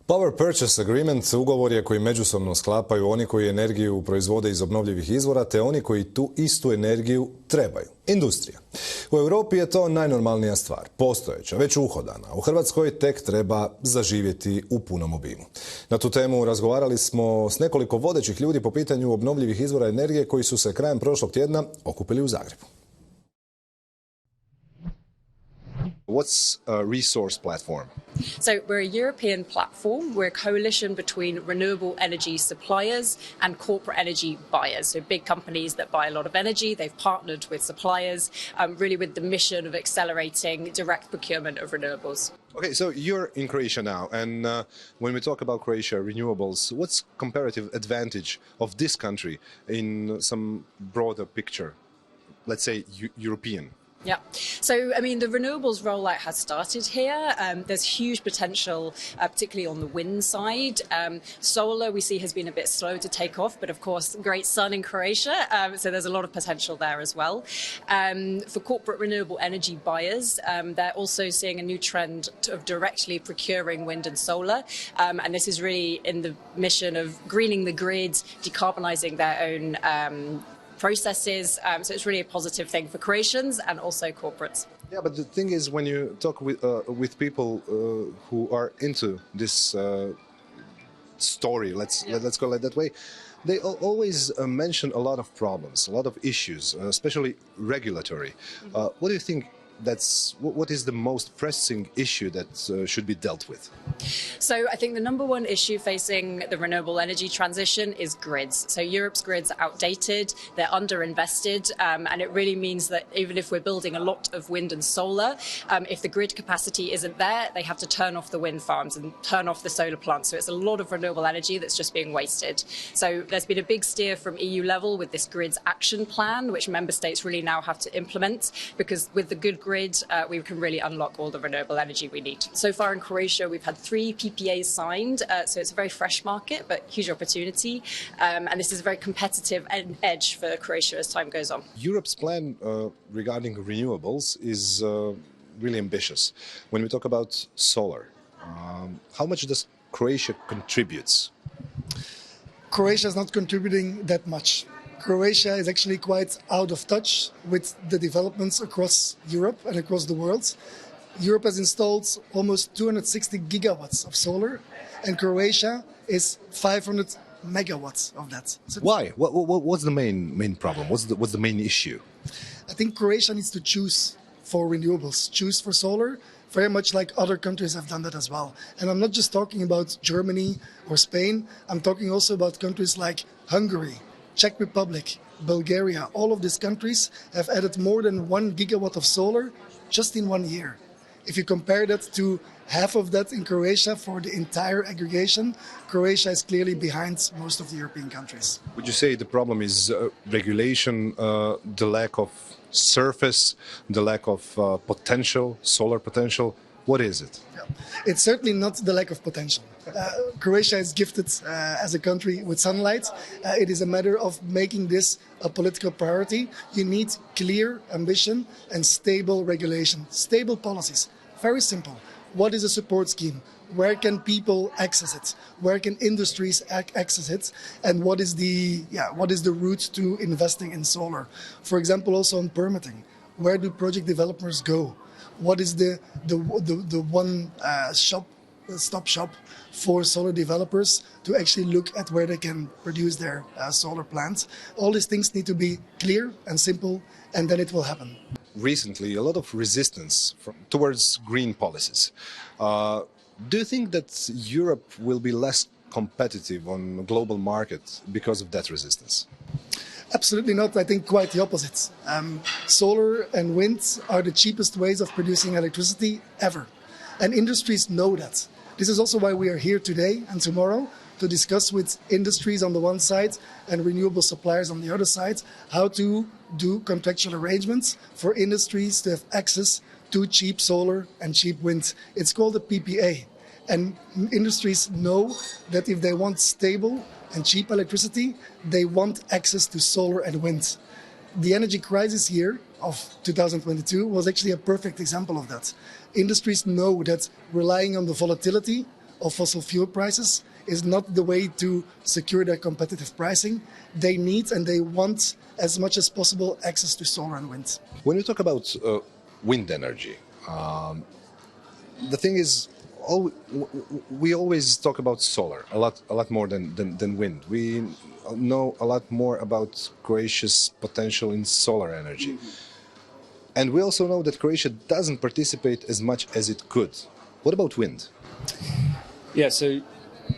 Power Purchase Agreement ugovor je koji međusobno sklapaju oni koji energiju proizvode iz obnovljivih izvora te oni koji tu istu energiju trebaju. Industrija. U Europi je to najnormalnija stvar, postojeća, već uhodana. U Hrvatskoj tek treba zaživjeti u punom obimu. Na tu temu razgovarali smo s nekoliko vodećih ljudi po pitanju obnovljivih izvora energije koji su se krajem prošlog tjedna okupili u Zagrebu. What's a RE-Source platform? So we're a European platform. We're a coalition between renewable energy suppliers and corporate energy buyers. So big companies that buy a lot of energy, they've partnered with suppliers, really with the mission of accelerating direct procurement of renewables. Okay, so you're in Croatia now, and when we talk about Croatia renewables, what's comparative advantage of this country in some broader picture, let's say European? Yeah. So, I mean, the renewables rollout has started here. There's huge potential, particularly on the wind side. Solar, we see, has been a bit slow to take off, but of course, great sun in Croatia. So there's a lot of potential there as well. For corporate renewable energy buyers, they're also seeing a new trend of directly procuring wind and solar. And this is really in the mission of greening the grids, decarbonising their own processes, so it's really a positive thing for Croatians and also corporates. Yeah, but the thing is, when you talk with people who are into this story, let's call it that way, they always mention a lot of problems, a lot of issues, especially regulatory. What do you think? What is the most pressing issue that should be dealt with? So I think the number one issue facing the renewable energy transition is grids. So Europe's grids are outdated, they're underinvested, and it really means that even if we're building a lot of wind and solar, if the grid capacity isn't there, they have to turn off the wind farms and turn off the solar plants. So it's a lot of renewable energy that's just being wasted. So there's been a big steer from EU level with this grids action plan, which member states really now have to implement, because with the good grid, we can really unlock all the renewable energy we need. So far in Croatia, we've had 3 PPAs signed, so it's a very fresh market, but huge opportunity. And this is a very competitive edge for Croatia as time goes on. Europe's plan regarding renewables is really ambitious. When we talk about solar, how much does Croatia contribute? Croatia is not contributing that much. Croatia is actually quite out of touch with the developments across Europe and across the world. Europe has installed almost 260 gigawatts of solar, and Croatia is 500 megawatts of that. So why? What's the main problem? What's the main issue? I think Croatia needs to choose for renewables, choose for solar, very much like other countries have done that as well. And I'm not just talking about Germany or Spain, I'm talking also about countries like Hungary, Czech Republic, Bulgaria. All of these countries have added more than 1 gigawatt of solar just in 1 year. If you compare that to half of that in Croatia for the entire aggregation, Croatia is clearly behind most of the European countries. Would you say the problem is regulation, the lack of surface, the lack of potential, solar potential? What is it? Yeah. It's certainly not the lack of potential. Croatia is gifted as a country with sunlight. It is a matter of making this a political priority. You need clear ambition and stable regulation, stable policies. Very simple. What is a support scheme? Where can people access it? Where can industries access it? And what is the route to investing in solar? For example, also on permitting. Where do project developers go? What is the one stop shop for solar developers to actually look at where they can produce their solar plants? All these things need to be clear and simple, and then it will happen. Recently, a lot of resistance towards green policies. Do you think that Europe will be less competitive on the global market because of that resistance? Absolutely not. I think quite the opposite. Solar and wind are the cheapest ways of producing electricity ever. And industries know that. This is also why we are here today and tomorrow to discuss with industries on the one side and renewable suppliers on the other side how to do contractual arrangements for industries to have access to cheap solar and cheap wind. It's called a PPA. And industries know that if they want stable and cheap electricity, they want access to solar and wind. The energy crisis year of 2022 was actually a perfect example of that. Industries know that relying on the volatility of fossil fuel prices is not the way to secure their competitive pricing. They need and they want as much as possible access to solar and wind. When you talk about wind energy, the thing is, we always talk about solar a lot more than wind. We know a lot more about Croatia's potential in solar energy. And we also know that Croatia doesn't participate as much as it could. What about wind? Yeah, so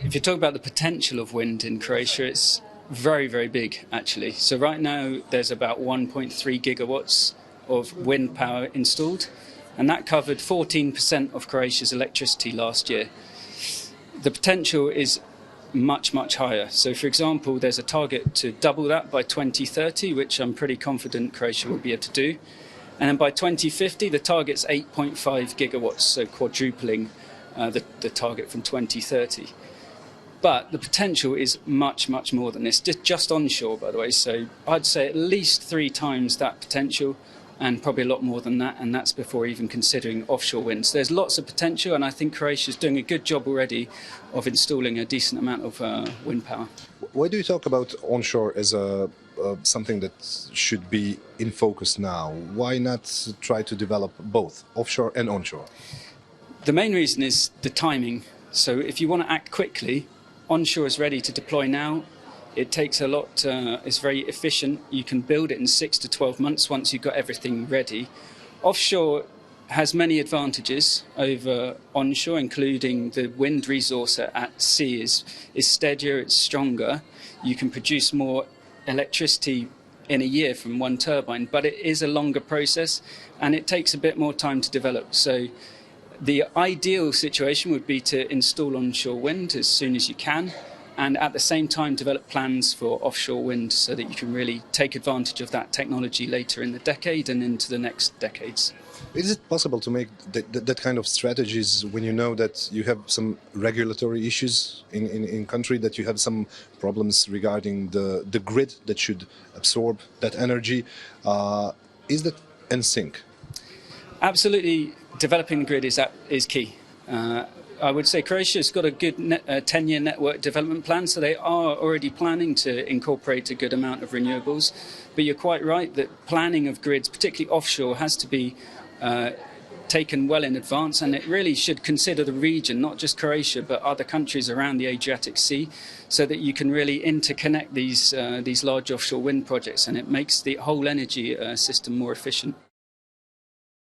if you talk about the potential of wind in Croatia, it's very, very big, actually. So right now, there's about 1.3 gigawatts of wind power installed, and that covered 14% of Croatia's electricity last year. The potential is much, much higher. So, for example, there's a target to double that by 2030, which I'm pretty confident Croatia will be able to do. And then by 2050, the target's 8.5 gigawatts, so quadrupling the target from 2030. But the potential is much, much more than this, just onshore, by the way. So I'd say at least 3 times that potential, and probably a lot more than that, and that's before even considering offshore wind. So there's lots of potential, and I think Croatia's doing a good job already of installing a decent amount of wind power. Why do you talk about onshore as something that should be in focus now? Why not try to develop both offshore and onshore? The main reason is the timing. So if you want to act quickly, onshore is ready to deploy now. It takes a lot, it's very efficient. You can build it in 6 to 12 months once you've got everything ready. Offshore has many advantages over onshore, including the wind resource at sea is steadier, it's stronger. You can produce more electricity in a year from one turbine, but it is a longer process and it takes a bit more time to develop. So the ideal situation would be to install onshore wind as soon as you can, and at the same time develop plans for offshore wind so that you can really take advantage of that technology later in the decade and into the next decades. Is it possible to make that kind of strategies when you know that you have some regulatory issues in country, that you have some problems regarding the grid that should absorb that energy? Is that in sync? Absolutely, developing the grid is key. I would say Croatia's got a good 10-year network development plan, so they are already planning to incorporate a good amount of renewables. But you're quite right that planning of grids, particularly offshore, has to be taken well in advance, and it really should consider the region, not just Croatia, but other countries around the Adriatic Sea, so that you can really interconnect these large offshore wind projects, and it makes the whole energy system more efficient.